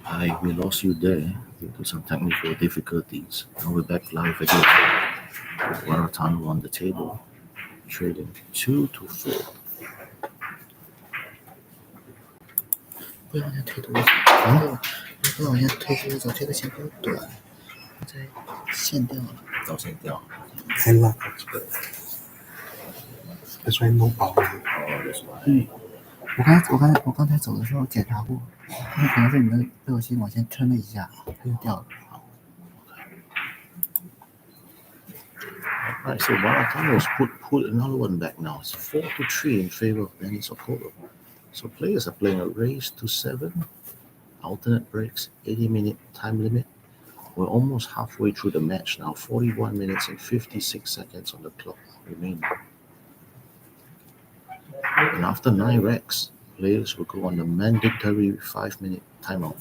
Hi, we lost you there due to some technical difficulties. Now we're back live again with Waratthanun on the table, trading 2 to 4. 不要往前推多少，不要往前推多少，这个线够短，在线掉了。到线掉。太辣了，这个。That's why no power. 我刚才走的时候检查过，那可能是你的被我心往前撑了一下，它就掉了。Right, so Waratthanun has put another one back now. It's 4 to 3 in favor of Dennis Orcollo. So players are playing a race to 7, alternate breaks, 80-minute time limit. We're almost halfway through the match now, 41 minutes and 56 seconds on the clock remaining. And after 9 racks, players will go on the mandatory 5-minute timeout.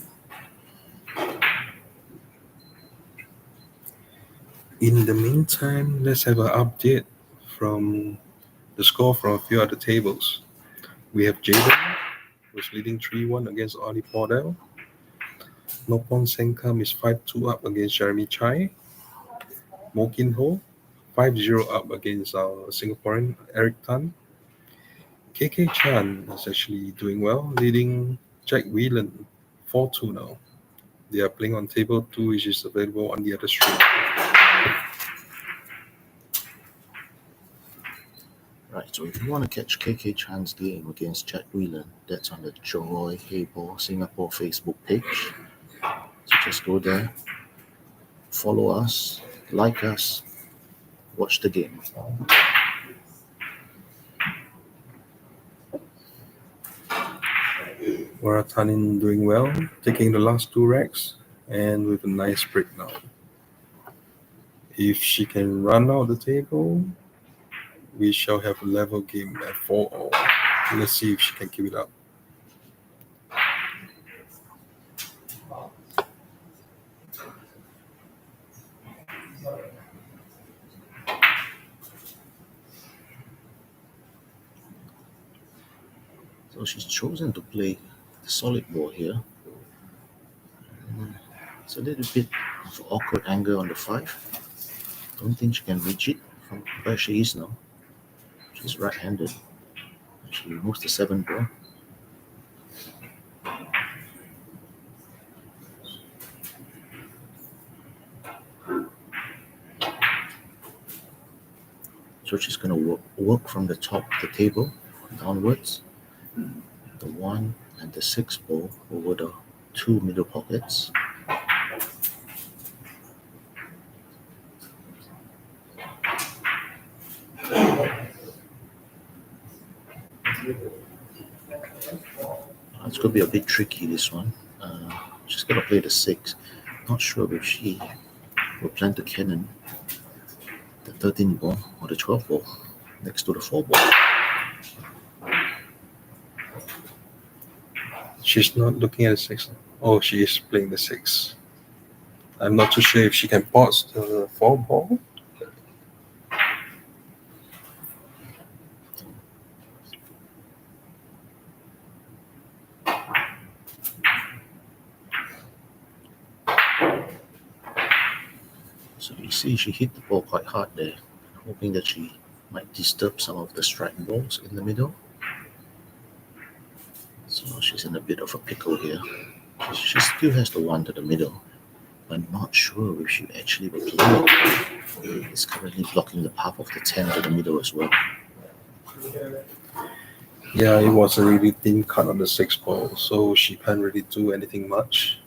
In the meantime, let's have an update from the score from a few other tables. We have Jaden, who's leading 3-1 against Oli Pordell. Nopon Senkam is 5-2 up against Jeremy Chai. Mo Kin Ho, 5-0 up against Singaporean Eric Tan. KK Chan is actually doing well, leading Jack Whelan 4-2 now. They are playing on table 2, which is available on the other stream. Right, so if you want to catch KK Chan's game against Jack Whelan, that's on the Joy Heyball Singapore Facebook page. So just go there, follow us, like us, watch the game. Waratthanun doing well, taking the last 2 racks and with a nice break now. If she can run out the table, we shall have a level game at 4-all. Let's see if she can keep it up. So she's chosen to play the solid ball here. It's a little bit of awkward angle on the 5. Don't think she can reach it from where she is now. She's right-handed. She removes the 7 ball. So she's going to work from the top of the table downwards. The 1 and the 6 ball over the 2 middle pockets. It's going to be a bit tricky, this one. She's going to play the 6. Not sure if she will plan to cannon the 13 ball or the 12 ball next to the 4 ball. She's not looking at the 6. Oh, she is playing the 6. I'm not too sure if she can pause the 4 ball. So you see she hit the ball quite hard there, hoping that she might disturb some of the strike balls in the middle. So she's in a bit of a pickle here. She still has the 1 to the middle, but not sure if she actually will play it. It's currently blocking the path of the 10 to the middle as well. Yeah, it was a really thin cut on the 6 ball, so she can't really do anything much.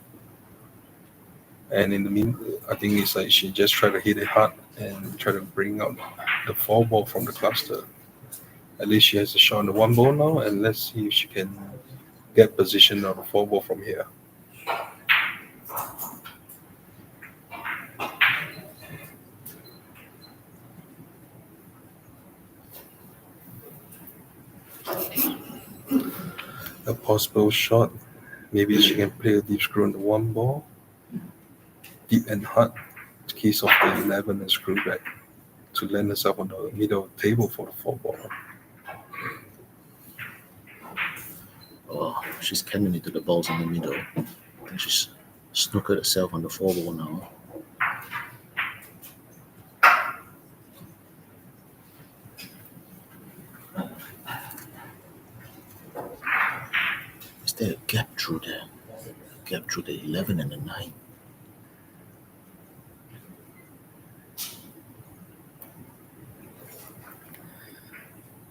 And in the meantime, I think it's like she just tried to hit it hard and try to bring out the 4 ball from the cluster. At least she has a shot on the 1 ball now, and let's see if she can get position on the 4 ball from here. A possible shot, maybe she can play a deep screw on the 1 ball. Deep and hard, keys of the 11 and screw back. to land herself on the middle table for the 4 ball. Oh, she's cannon into the balls in the middle. I think she's snookered herself on the 4 ball now. Is there a gap through there? A gap through the 11 and the 9.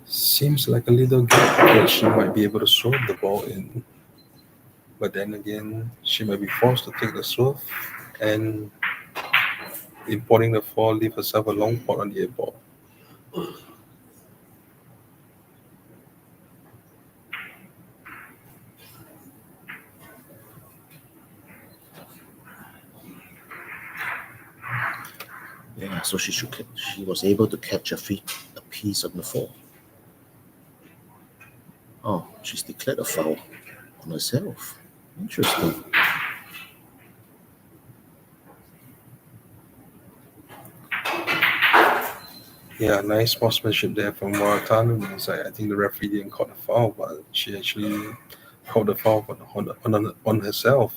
Seems like a little gap that she might be able to serve the ball in. But then again, she might be forced to take the serve and importing the 4, leave herself a long pot on the 8 ball. Yeah, so she was able to catch a piece on the 4. Oh, she's declared a foul on herself. Interesting. Yeah, nice sportsmanship there from Waratthanun. I think the referee didn't call the foul, but she actually called the foul on herself,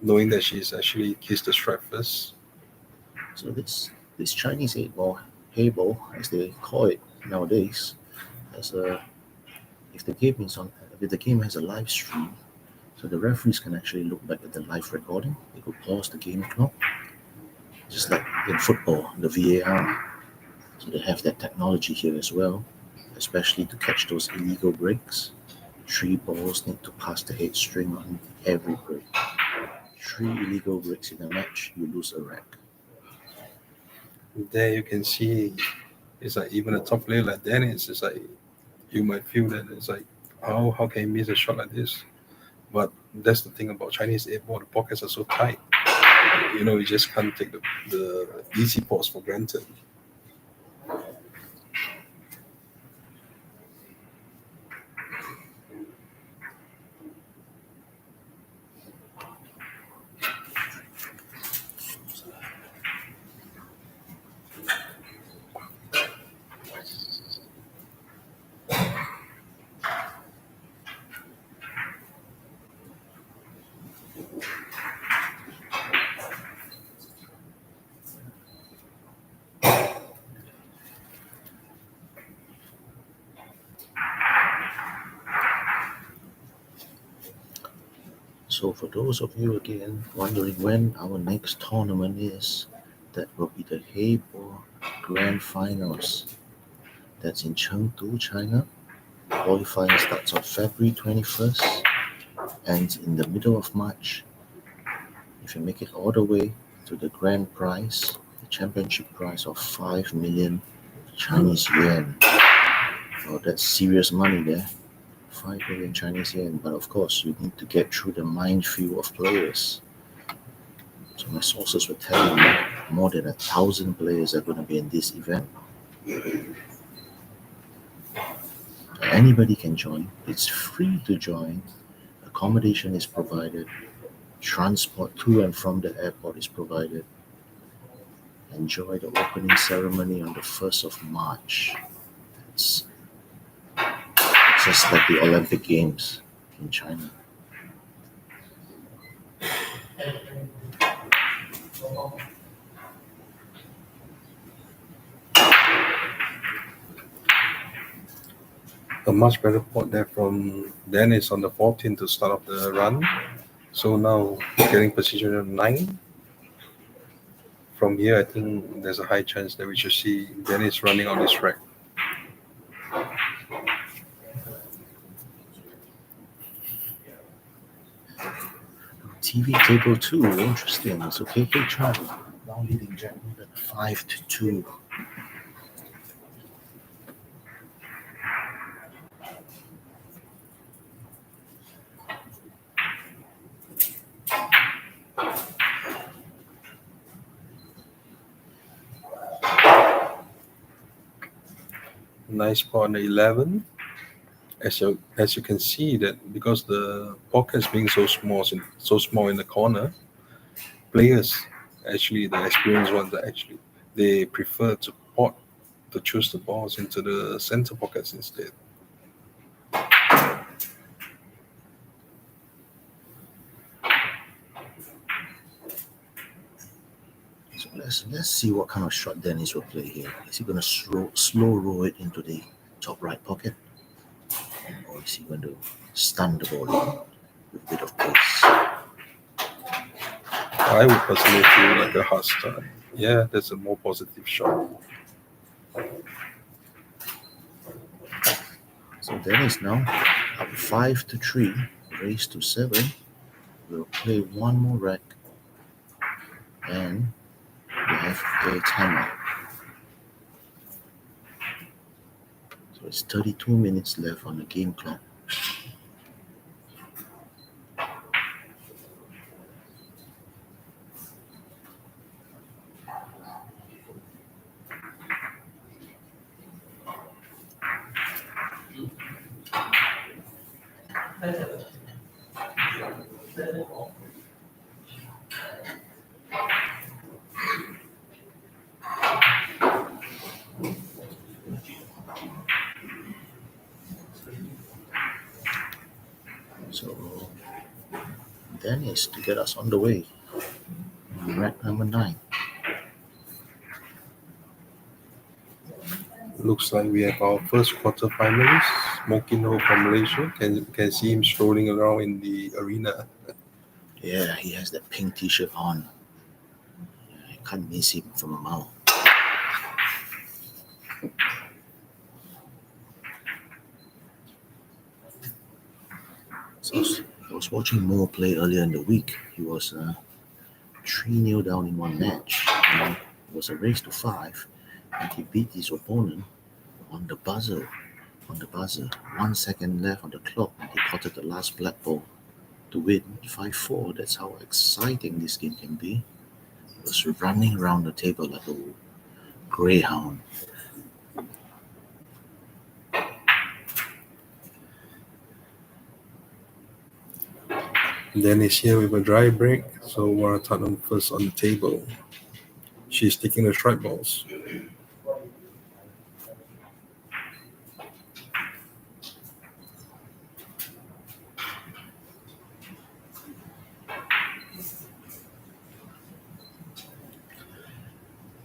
knowing that she's actually kissed the strike first. So this Chinese 8-ball, Heyball, as they call it nowadays, if the game has a live stream, so the referees can actually look back at the live recording. They could pause the game clock, just like in football, the VAR. So they have that technology here as well, especially to catch those illegal breaks. 3 balls need to pass the head string on every break. 3 illegal breaks in a match, you lose a rack. There you can see, it's like even a top player like Dennis, it's like you might feel that it's like how can he miss a shot like this? But that's the thing about Chinese 8-ball, the pockets are so tight. You just can't take the easy balls for granted. So for those of you again wondering when our next tournament is, that will be the Heyball Grand Finals. That's in Chengdu, China. Qualifying starts on February 21st, ends in the middle of March. If you make it all the way to the grand prize, the championship prize of 5 million Chinese yuan. Oh, that's serious money there. 5 million Chinese yen, but of course you need to get through the minefield of players. So my sources were telling me more than 1,000 players are going to be in this event. Anybody can join. It's free to join. Accommodation is provided. Transport to and from the airport is provided. Enjoy the opening ceremony on the 1st of March. It's just like the Olympic Games in China. A much better pot there from Dennis on the 14th to start off the run. So now getting position at 9. From here, I think there's a high chance that we should see Dennis running on this rack. TV table 2, interesting. So KK Charlie now leading Jack Wooden 5-2. Nice pot on the 11. As you can see that because the pockets being so small in the corner, players actually the experienced ones they prefer to pot to choose the balls into the center pockets instead. So let's see what kind of shot Dennis will play here. Is he going to slow roll it into the top right pocket? Or is he going to stun the ball with a bit of pace? I would personally feel like a hard start. Yeah, that's a more positive shot. So Dennis now up 5-3, raised to 7. We'll play one more rack and we have a timeout. So it's 32 minutes left on the game clock. So Dennis to get us on the way. Rack number 9. Looks like we have our first quarterfinalist, Mokino from Malaysia. Can see him strolling around in the arena. Yeah, he has that pink t-shirt on. I can't miss him from a mile. So I was watching Mo play earlier in the week. He was 3-0 down in one match. And it was a race to 5, and he beat his opponent on the buzzer. 1 second left on the clock, and he potted the last black ball to win 5-4. That's how exciting this game can be. He was running around the table like a greyhound. Dennis here with a dry break, so Waratthanun first on the table. She's taking the strike balls.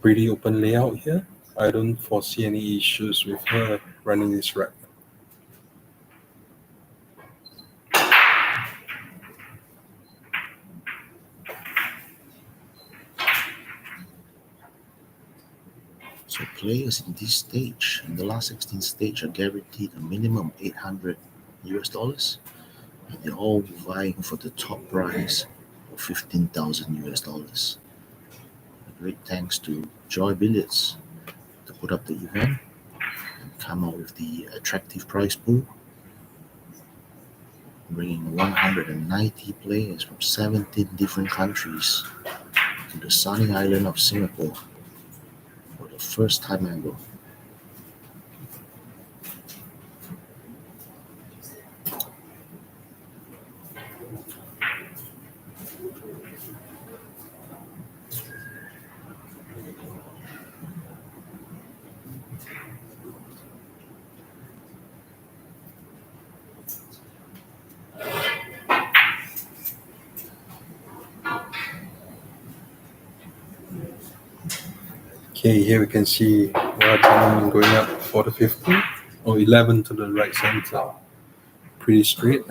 Pretty open layout here. I don't foresee any issues with her running this rack. So players in this stage, in the last 16 stage, are guaranteed a minimum $800 US, and they're all vying for the top prize of $15,000 US. A great thanks to Joy Billiards to put up the event and come up with the attractive prize pool, bringing 190 players from 17 different countries to the sunny island of Singapore for the first time ever. Okay, here we can see Waratthanun going up for the 50 or 11 to the right center. Pretty straight.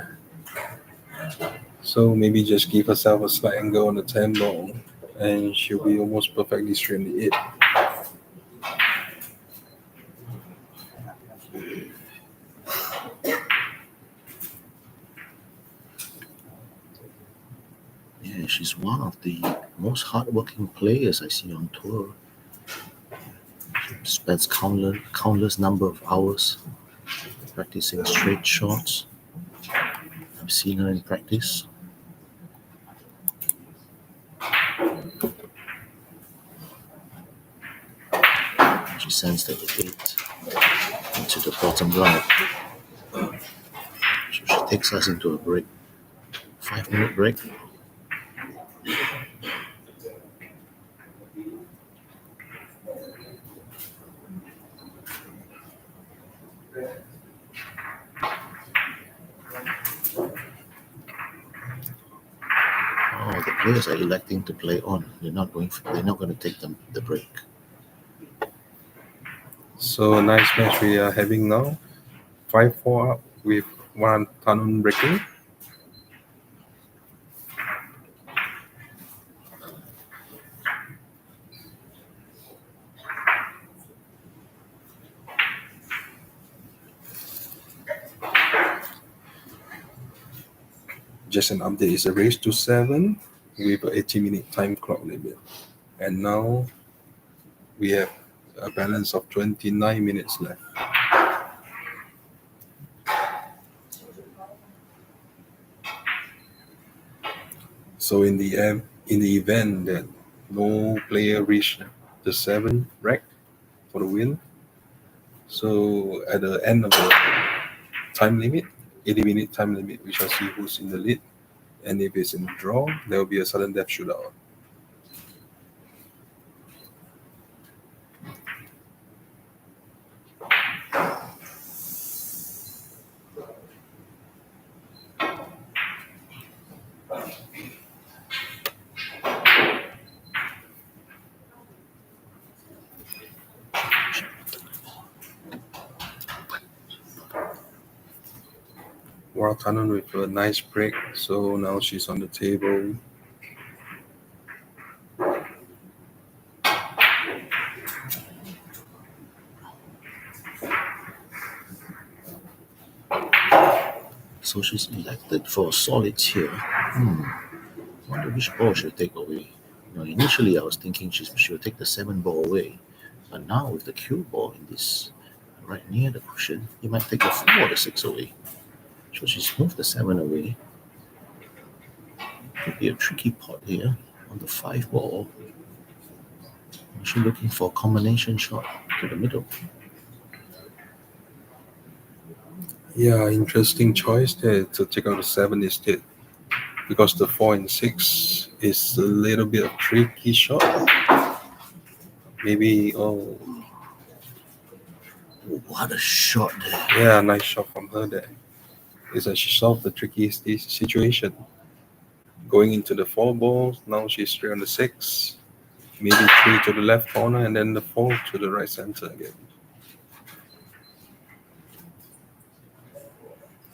So maybe just give herself a slight angle on the 10 ball and she'll be almost perfectly straight in the 8. Yeah, she's one of the most hardworking players I see on tour. She spends countless number of hours practicing straight shots. I've seen her in practice. She sends the 8 into the bottom right. So she takes us into a break. 5-minute break. players are electing to play on. They're not going to take the break. So a nice match we are having now. 5-4 up with Waratthanun breaking. Just an update, is a race to 7 with an 80-minute time clock limit. And now we have a balance of 29 minutes left. So in the event that no player reach the 7 rack for the win, so at the end of the time limit, 80-minute time limit, we shall see who's in the lead. And if it's in a draw, there will be a sudden death shootout. Waratthanun with a nice break, so now she's on the table. So she's elected for a solid here. Wonder which ball she'll take away. Initially I was thinking she'll take the 7 ball away, but now with the cue ball in this right near the cushion, you might take the 4 or the 6 away. So she's moved the 7 away. Could be a tricky pot here on the 5 ball. She's looking for a combination shot to the middle. Yeah, interesting choice there to take out the 7 instead, because the 4 and 6 is a little bit of tricky shot. Maybe, What a shot there. yeah, nice shot from her there. Is that she solved the tricky situation. Going into the 4 balls, now she's straight on the 6. Maybe 3 to the left corner and then the 4 to the right center again.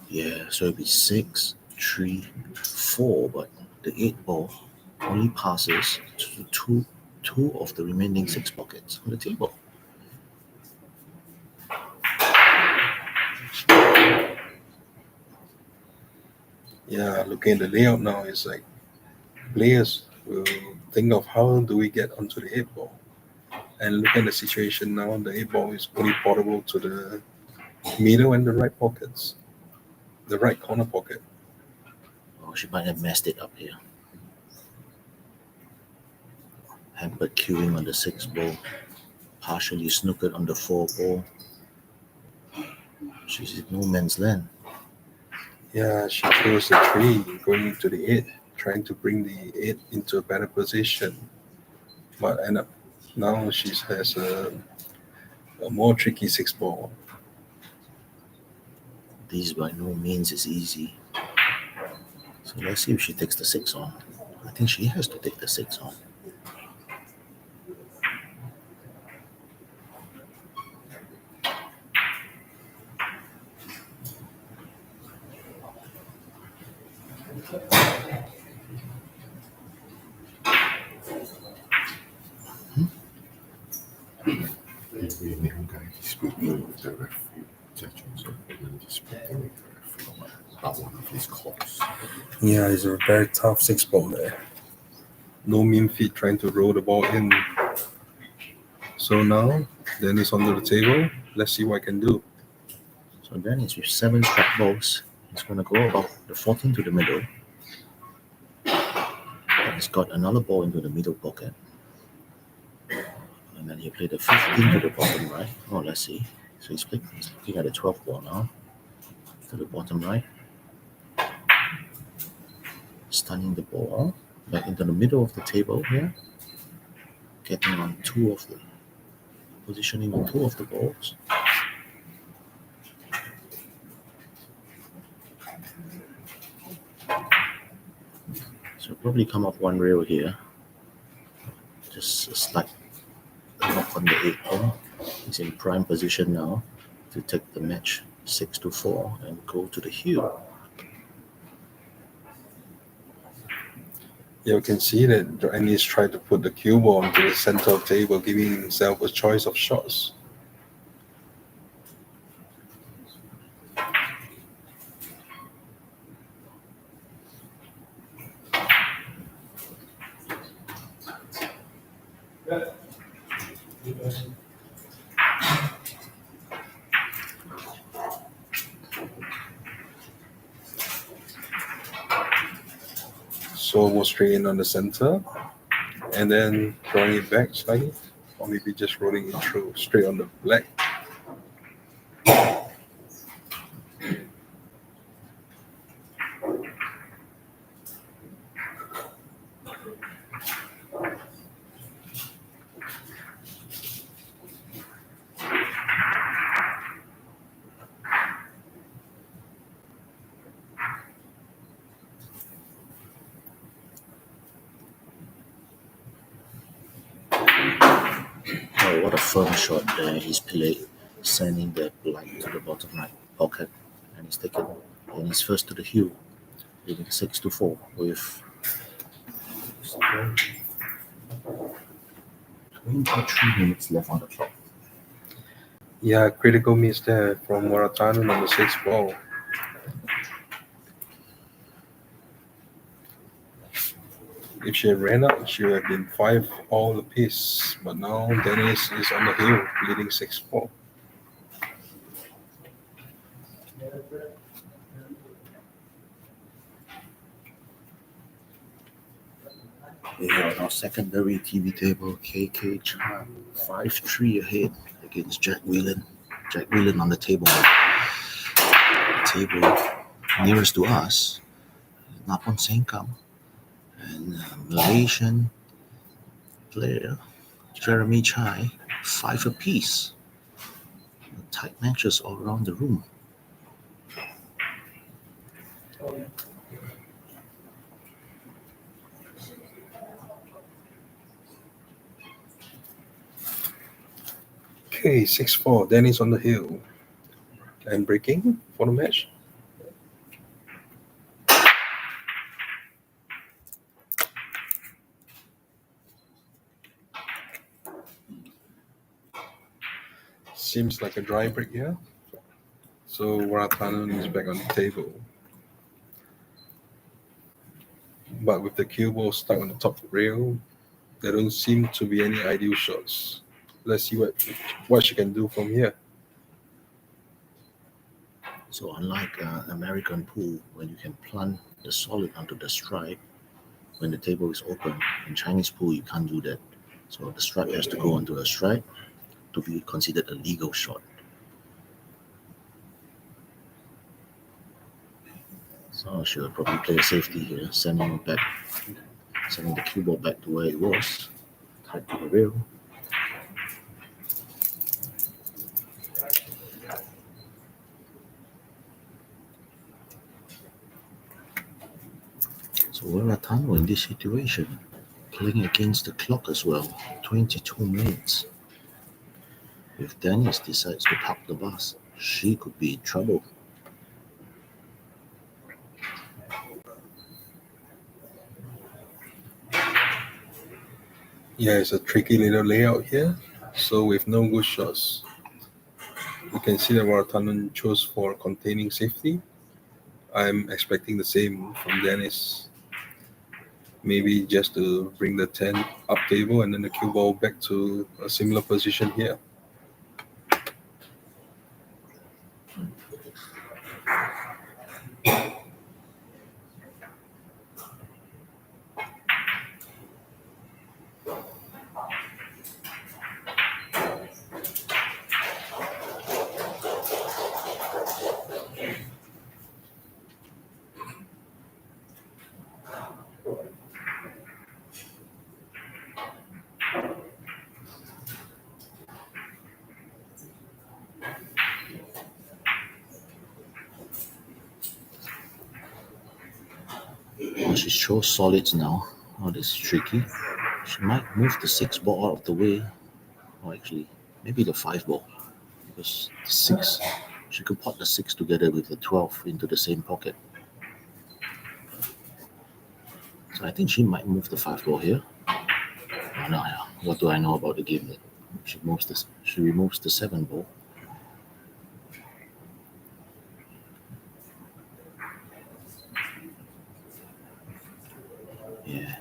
Yeah, so it'd be 6, 3, 4, but the 8 ball only passes to two of the remaining 6 pockets on the table. Yeah, looking at the layout now, it's like players will think of how do we get onto the 8 ball. And look at the situation now, the 8 ball is only portable to the middle and the right pockets, the right corner pocket. Oh, she might have messed it up here. Hampered queuing on the 6 ball, partially snookered on the 4 ball. She's in no man's land. Yeah, she chose the 3 going into the 8, trying to bring the 8 into a better position. But end up now she has a more tricky 6 ball. This by no means is easy. So let's see if she takes the 6 on. I think she has to take the 6 on. Viene un guy disputing with the referee, judges or disputing with the referee about one of his calls. Yeah, it's a very tough 6 ball there. No mean feat trying to roll the ball in. So now, Dennis onto the table. Let's see what I can do. So Dennis with 7 strike balls. He's going to go about the 14 to the middle. And he's got another ball into the middle pocket. And then he played the 15 to the bottom right. Oh, let's see. So he's looking at the 12th ball now. To the bottom right. Stunning the ball back into the middle of the table here. Getting on positioning on 2 of the balls. So probably come up one rail here. Just a slight knock on the 8 pin. He's in prime position now to take the match 6-4 and go to the heel. You can see that Joannis tried to put the cue ball onto the center of the table, giving himself a choice of shots. So almost straight in on the center, and then drawing it back slightly, or maybe just rolling it through straight on the black. Oh, what a firm shot there. He's played, sending the black to the bottom right pocket, and he's taken. And he's first to the heel, leading 6-4 with 23 minutes left on the clock. Yeah, critical miss there from Waratthanun on the 6th ball. If she had ran out, she would have been 5 all apiece. But now Dennis is on the hill, leading 6-4. We are on our secondary TV table. KK Chan 5-3 ahead against Jack Whelan. Jack Whelan on the table. Table nearest to us, Napon Sengkang, and Malaysian player Jeremy Chai, 5 apiece. Tight matches all around the room. Okay, 6-4. Dennis on the hill. And breaking for the match. Seems like a dry break here. So Waratthanun is back on the table. But with the cue ball stuck on the top rail, there don't seem to be any ideal shots. Let's see what she can do from here. So unlike American pool, when you can plant the solid onto the stripe when the table is open, in Chinese pool you can't do that. So the stripe has to go onto the stripe to be considered a legal shot. So she'll probably play a safety here, sending the cue ball back to where it was, tied to the rail. So Waratthanun in this situation, playing against the clock as well, 22 minutes. If Dennis decides to park the bus, she could be in trouble. Yeah, it's a tricky little layout here. So with no good shots, you can see that Waratthanun chose for containing safety. I'm expecting the same from Dennis. Maybe just to bring the 10 up table and then the cue ball back to a similar position here. she shows solids now. Oh, this is tricky. She might move the 6 ball out of the way. Or actually, maybe the 5 ball. Because the 6, she could pot the 6 together with the 12 into the same pocket. So I think she might move the 5 ball here. Oh, no, what do I know about the game? She removes the 7 ball. Yeah,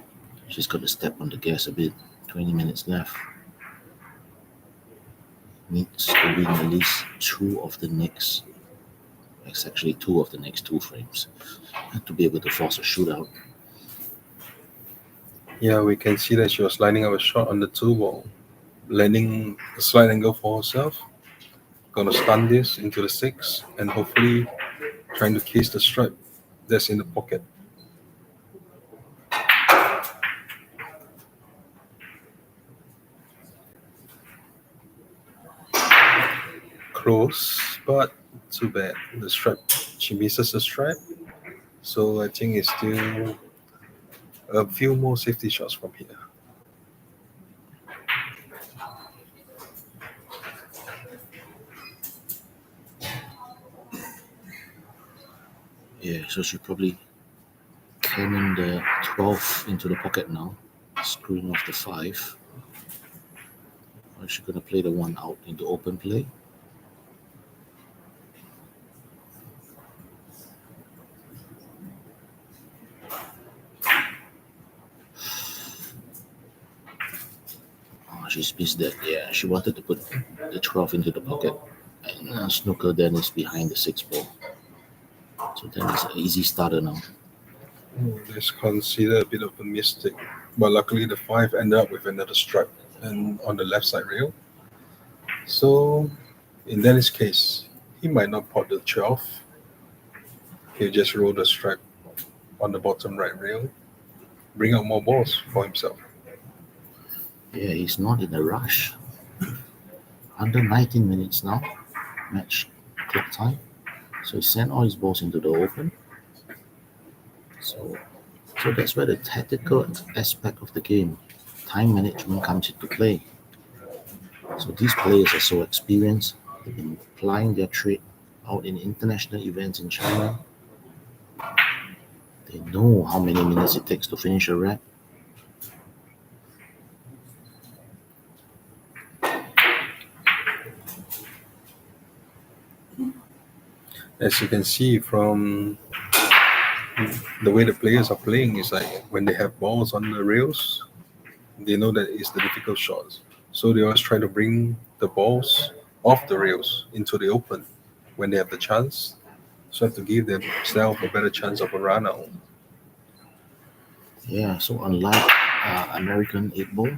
she's got to step on the gas a bit. 20 minutes left. Needs to win at least 2 of the next. It's actually 2 of the next 2 frames to be able to force a shootout. Yeah, we can see that she was lining up a shot on the 2 ball, landing a slight angle for herself. Gonna stun this into the 6 and hopefully trying to case the stripe that's in the pocket. Close, but too bad. The stripe, she misses the stripe. So I think it's still a few more safety shots from here. Yeah, so she probably cannon the 12 into the pocket now, screwing off the 5. Or is she going to play the 1 out into open play? Oh, she's missed that. Yeah, she wanted to put the 12 into the pocket. And snooker then is behind the 6 ball. So then it's an easy starter now. It's considered a bit of a mistake, but luckily the 5 ended up with another stripe and on the left side rail. So in Dennis' case, he might not pot the 12. He'll just roll the stripe on the bottom right rail, bring out more balls for himself. Yeah, he's not in a rush. Under 19 minutes now, match clock time. So he sent all his balls into the open. So that's where the tactical aspect of the game, time management, comes into play. So these players are so experienced. They've been plying their trade out in international events in China. They know how many minutes it takes to finish a rack. As you can see from the way the players are playing, is like when they have balls on the rails, they know that it's the difficult shots. So they always try to bring the balls off the rails into the open when they have the chance. So have to give themselves a better chance of a run out. Yeah, so unlike American 8 ball,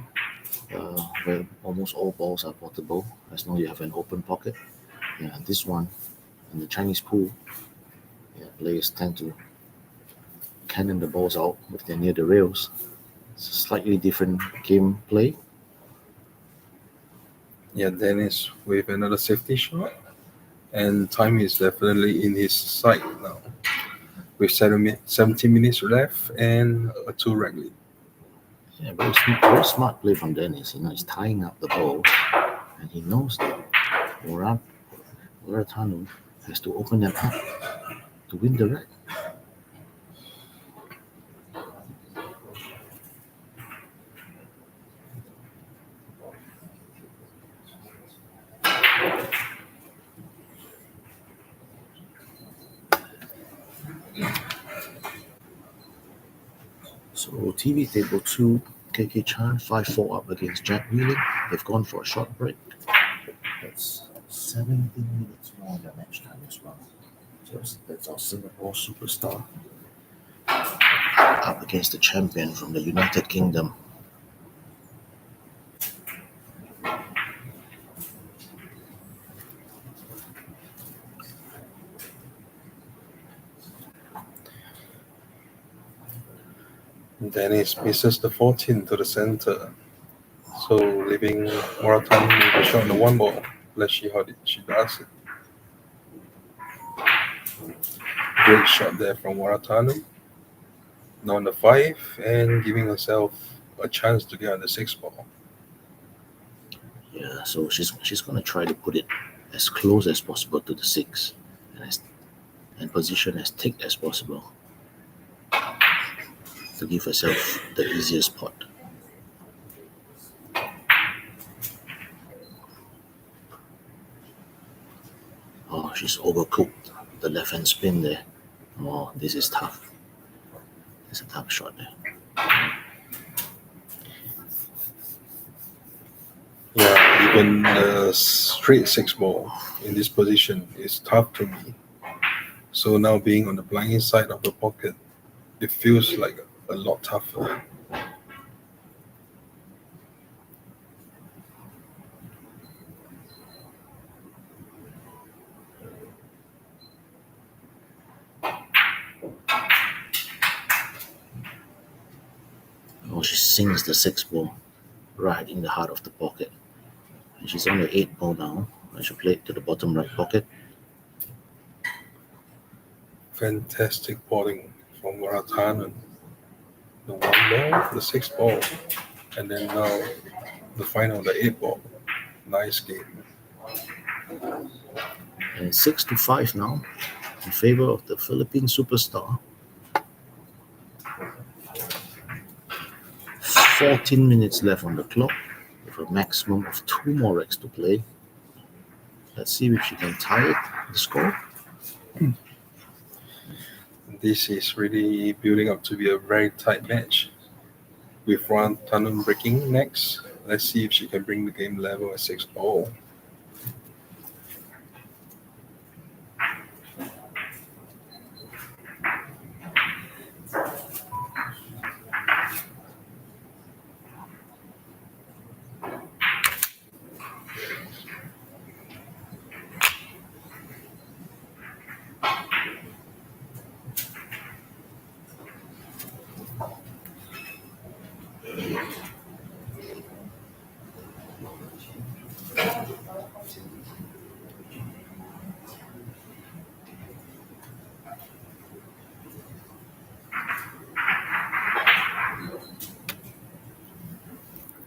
where almost all balls are portable as long as you have an open pocket. Yeah, this one in the Chinese pool, players tend to cannon the balls out if they're near the rails. It's a slightly different gameplay. Yeah, Dennis with another safety shot, and time is definitely in his side now. With 17 minutes left and a 2 rack lead. Yeah, very smart play from Dennis. He's tying up the ball, and he knows that Waratthanun has to open them up to win the rack. So TV table 2, KK Chan 5-4 up against Jack Wheeling. They've gone for a short break. That's 17 minutes more than match time as well. So that's our Singapore superstar up against the champion from the United Kingdom. Dennis misses the 14 to the center. So leaving Waratthanun with a shot on the 1 ball. Let's see how she does it. Great shot there from Waratthanun. Now on the 5 and giving herself a chance to get on the 6 ball. Yeah, so she's gonna try to put it as close as possible to the 6 and position as thick as possible to give herself the easiest pot. Oh, she's overcooked the left hand spin there. Oh, this is tough. It's a tough shot there. Yeah, even the straight 6 ball in this position is tough to me. So now being on the blind side of the pocket, it feels like a lot tougher. Oh, she sinks the 6 ball right in the heart of the pocket. And she's on the 8 ball now. I should play it to the bottom right pocket. Fantastic potting from Waratthanun. The 1 ball, the 6 ball, and then now the final, the 8 ball. Nice game. And 6-5 now in favor of the Philippine superstar. 14 minutes left on the clock with a maximum of 2 more racks to play. Let's see if she can tie it, the score. This is really building up to be a very tight match. With Waratthanun breaking next, let's see if she can bring the game level at 6 ball.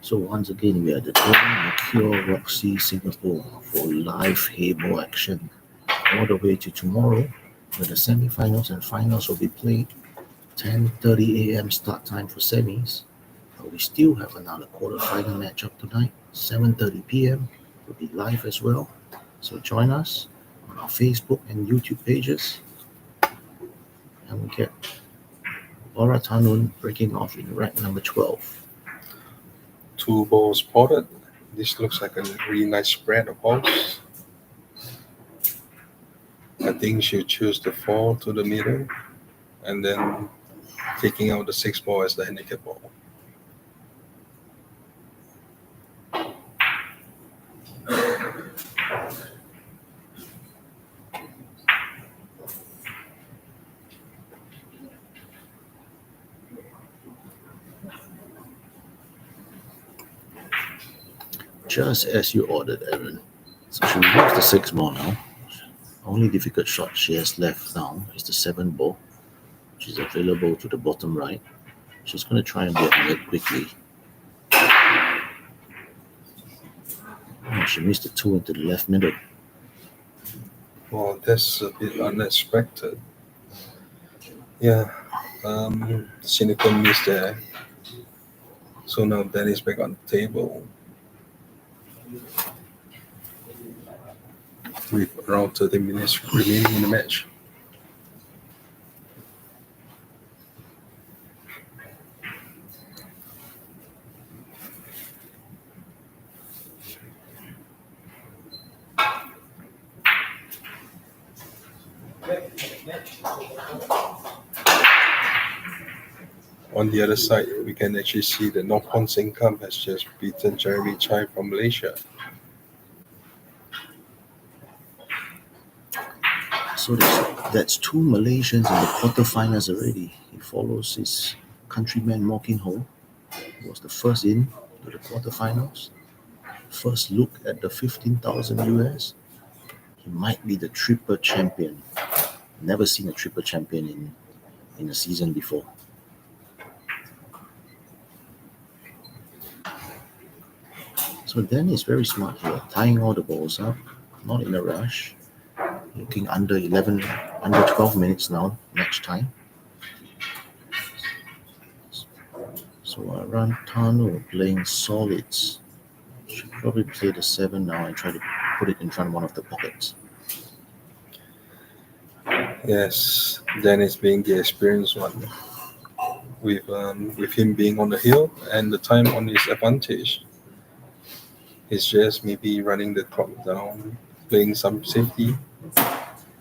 So once again, we are at the Cure Roxy Singapore for live Heyball action all the way to tomorrow, where the semi-finals and finals will be played. 10:30 a.m. start time for semis. But we still have another quarterfinal matchup tonight, 7:30 p.m. will be live as well. So join us on our Facebook and YouTube pages, and we get Waratthanun breaking off in rack number 12. 2 balls potted. This looks like a really nice spread of balls. I think she'll choose the 4 to the middle and then taking out the 6 ball as the handicap ball. Just as you ordered, Aaron. So she removes the 6 ball now. Only difficult shot she has left now is the 7 ball, which is available to the bottom right. She's going to try and get on it quickly. Oh, she missed the 2 into the left middle. Well, that's a bit unexpected. Yeah, cynical miss there. So now Danny's back on the table with around 30 minutes remaining in the match. On the other side, we can actually see that Northpon Sengkam has just beaten Jeremy Chai from Malaysia. So that's 2 Malaysians in the quarterfinals already. He follows his countryman Morkin Ho, who was the first in to the quarterfinals. First look at the 15,000 US. He might be the triple champion. Never seen a triple champion in a season before. So Danny is very smart here, tying all the balls up, not in a rush. Looking under 12 minutes now, match time. So Waratthanun playing solids. Should probably play the 7 now and try to put it in front of one of the pockets. Yes, Dennis being the experienced one, with him being on the hill and the time on his advantage. He's just maybe running the clock down, playing some safety,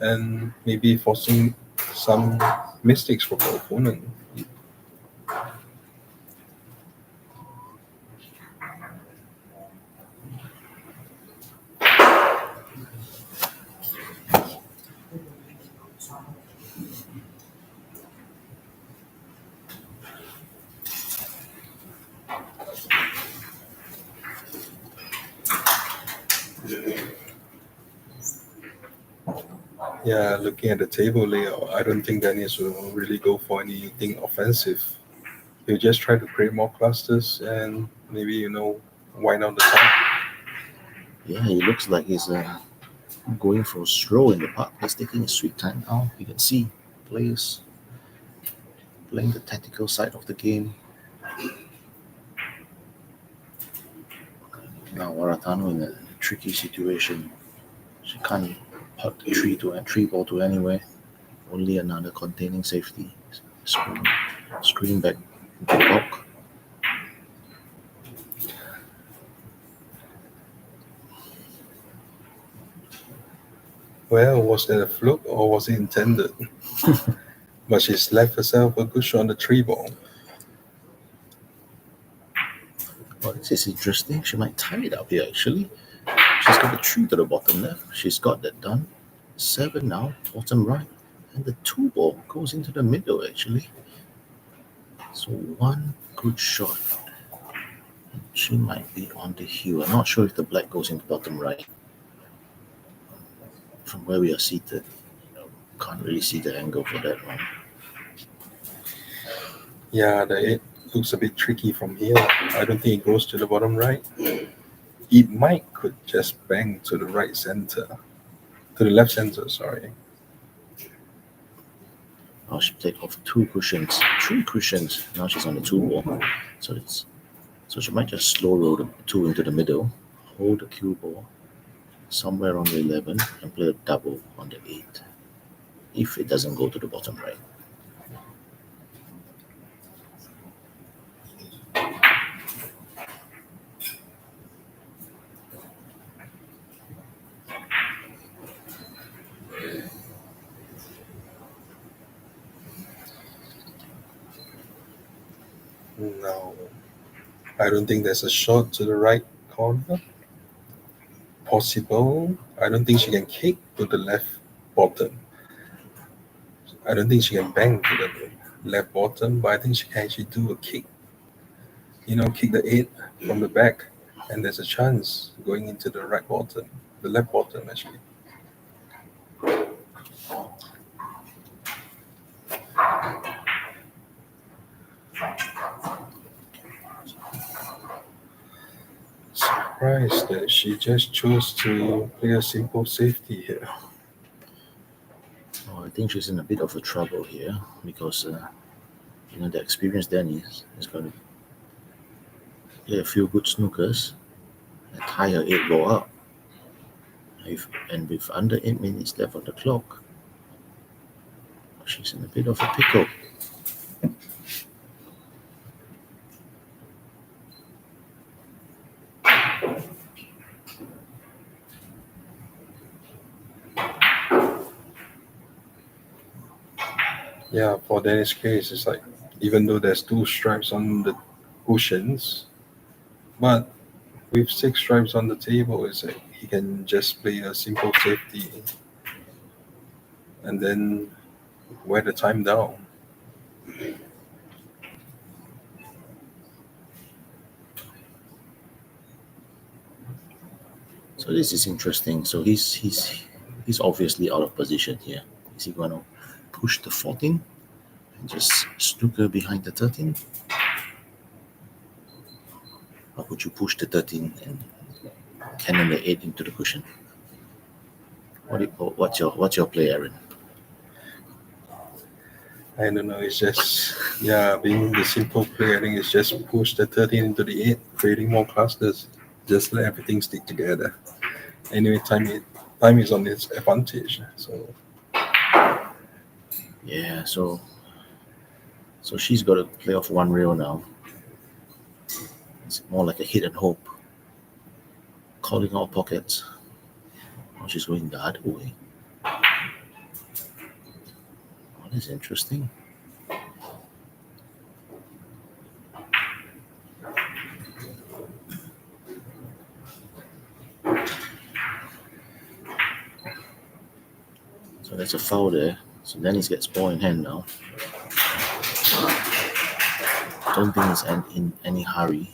and maybe forcing some mistakes for the opponent. Yeah, looking at the table layout, I don't think Dennis will really go for anything offensive. He'll just try to create more clusters and maybe, wind out the time. Yeah, he looks like he's going for a stroll in the park. He's taking a sweet time now. You can see players playing the tactical side of the game. Now Waratthanun in a tricky situation. She can't put the tree ball to anywhere. Only another containing safety. Screen back into the block. Well, was that a fluke or was it intended? But she's left herself a good shot on the tree ball. Well, this is interesting. She might tie it up here actually. She's got the 3 to the bottom left. She's got that done. 7 now, bottom right. And the 2 ball goes into the middle actually. So one good shot. She might be on the hill. I'm not sure if the black goes into bottom right. From where we are seated, can't really see the angle for that one. Yeah, the 8 looks a bit tricky from here. I don't think it goes to the bottom right. It could just bang to the right center. To the left center, sorry. Oh, she played off 2 cushions, 3 cushions. Now she's on the 2 ball. So she might just slow roll the 2 into the middle, hold the cue ball somewhere on the 11 and play a double on the 8 if it doesn't go to the bottom right. No, I don't think there's a shot to the right corner. Possible. I don't think she can kick to the left bottom. I don't think she can bang to the left bottom, but I think she can actually do a kick. Kick the 8 from the back, and there's a chance going into the right bottom, the left bottom actually. Surprised that she just chose to play a simple safety here. Oh, I think she's in a bit of a trouble here because the experienced Danny is going to play a few good snookers and tie her 8 ball up. And with under 8 minutes left on the clock, she's in a bit of a pickle. Yeah, for Dennis' case, it's like even though there's 2 stripes on the cushions, but with 6 stripes on the table, it's like he can just play a simple safety and then wear the time down. So this is interesting. So he's obviously out of position here. Is he going to push the 14 and just snooker behind the 13? Or would you push the 13 and cannon the 8 into the cushion. What's your play, Aaron? I don't know. It's just being the simple play. I think it's just push the 13 into the 8, creating more clusters. Just let everything stick together. Anyway, time is on its advantage. So Yeah, so she's got to play off one rail now. It's more like a hit and hope. Calling all pockets. Oh, she's going the other way. Oh, that's interesting. So that's a foul there. So Dennis gets ball in hand now. Don't think he's in any hurry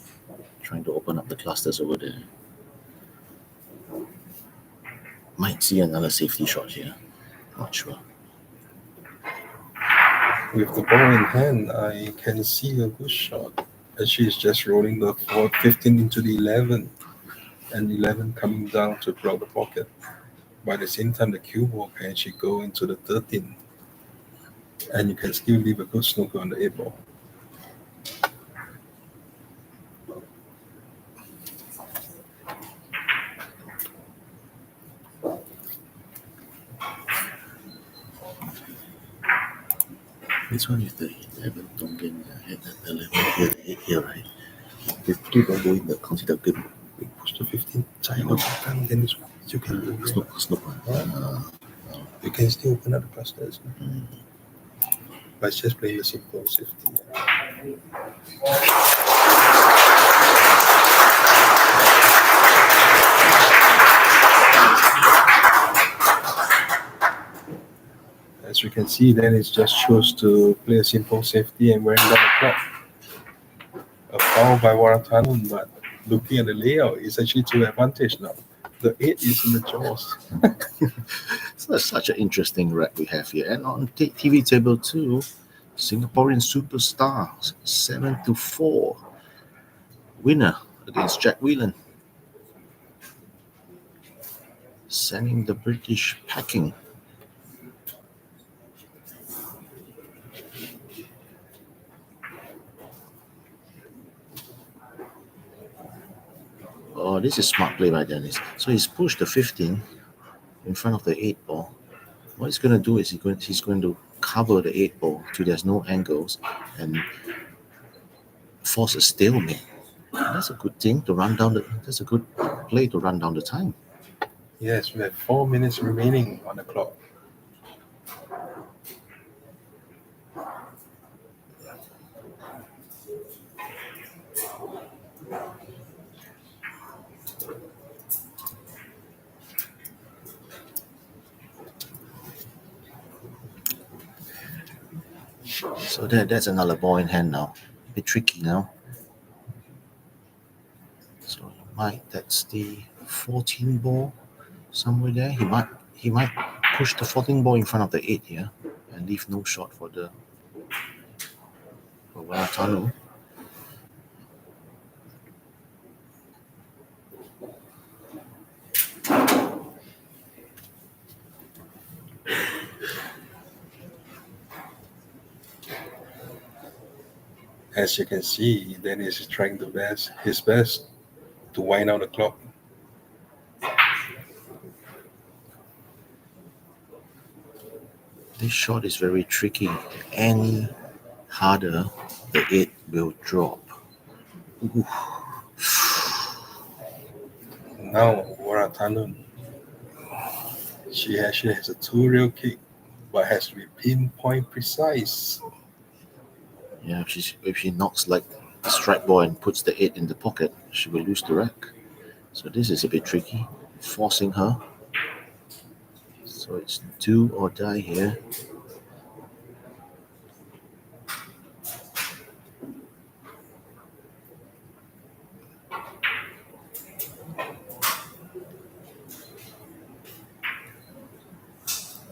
trying to open up the clusters over there. Might see another safety shot here. Not sure. with the ball in hand, I can see a good shot. And she's just rolling the 15 into the 11, and 11 coming down to block the pocket. By the same time, the cue ball can actually go into the 13, and you can still leave a good snooker on the 8 ball. This one is the 11. Don't get hit the 11 here, the 8 here, right? If 2 don't go in, the considered good. We push to 15. China, then this one. You can do it. Snooker. You can still open up the clusters. But it's just playing the simple safety. As you can see, then it's just chose to play a simple safety and wearing down the clock. A foul by Waratthanun, but looking at the layout, it's actually to advantage now. The 8 is in the jaws. So that's such an interesting rack we have here. And on TV table 2, Singaporean superstars 7-4 winner against Jack Whelan, sending the British packing. Oh, this is smart play by Dennis. So he's pushed the 15 in front of the 8 ball. What he's going to do is he's going to cover the 8 ball till there's no angles and force a stalemate. That's a good thing to run down that's a good play to run down the time. Yes, we have 4 minutes remaining on the clock. So that's another ball in hand now. A bit tricky now. So that's the 14 ball somewhere there. He might push the 14 ball in front of the 8 here and leave no shot for Waratthanun. As you can see, Dennis is trying his best to wind out the clock. This shot is very tricky. Any harder, the 8 will drop. Ooh. Now, Waratthanun, she actually has a 2-rail kick, but has to be pinpoint precise. Yeah, if she knocks like a strike ball and puts the 8 in the pocket, she will lose the rack. So this is a bit tricky, forcing her. So it's do or die here.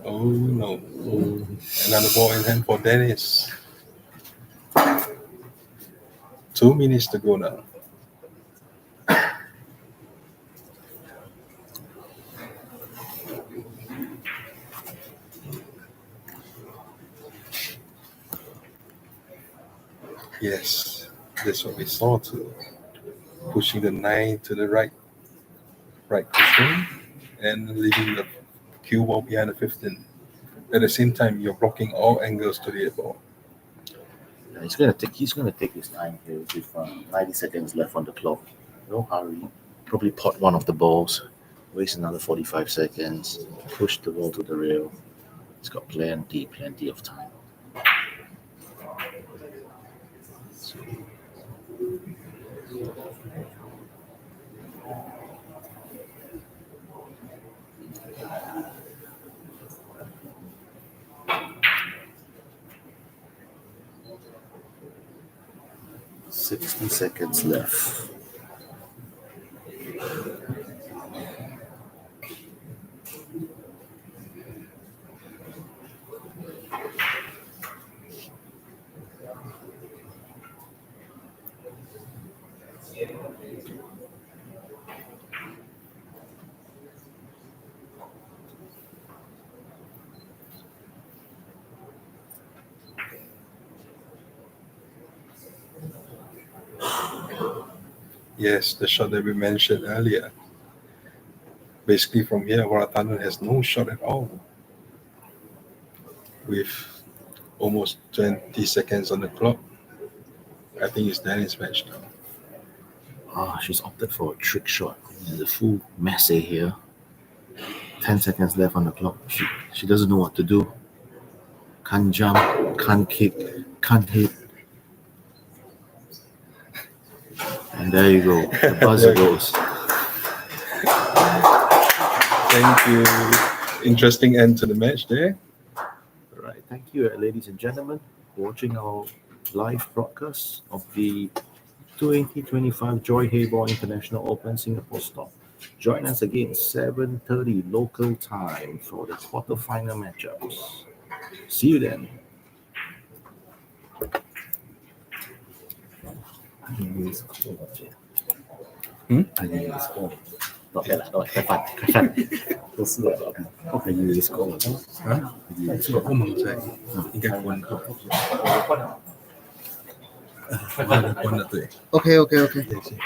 Oh no. Another ball in hand for Dennis. 2 minutes to go now. Yes, that's what we saw too. Pushing the 9 to the right cushion, and leaving the cue ball behind the 15. At the same time, you're blocking all angles to the 8 ball. Yeah, he's gonna take his time here with 90 seconds left on the clock. No hurry. Probably pot one of the balls, waste another 45 seconds, push the ball to the rail. He's got plenty of time. So, 60 seconds left. Yes, the shot that we mentioned earlier. Basically, from here, Waratthanun has no shot at all. With almost 20 seconds on the clock, I think it's Danny's match now. She's opted for a trick shot. There's a full mess here. 10 seconds left on the clock. She doesn't know what to do. Can't jump, can't kick, can't hit. And there you go. The buzzer goes. Thank you. Interesting end to the match there. All right. Thank you, ladies and gentlemen, for watching our live broadcast of the 2025 Joy Heyball International Open Singapore Stop. Join us again 7:30 local time for the quarterfinal matchups. See you then. Not bad, not bad. Quite fun. 都是score 啊，我冇在，应该关了，关了，对。 OK OK OK。谢谢。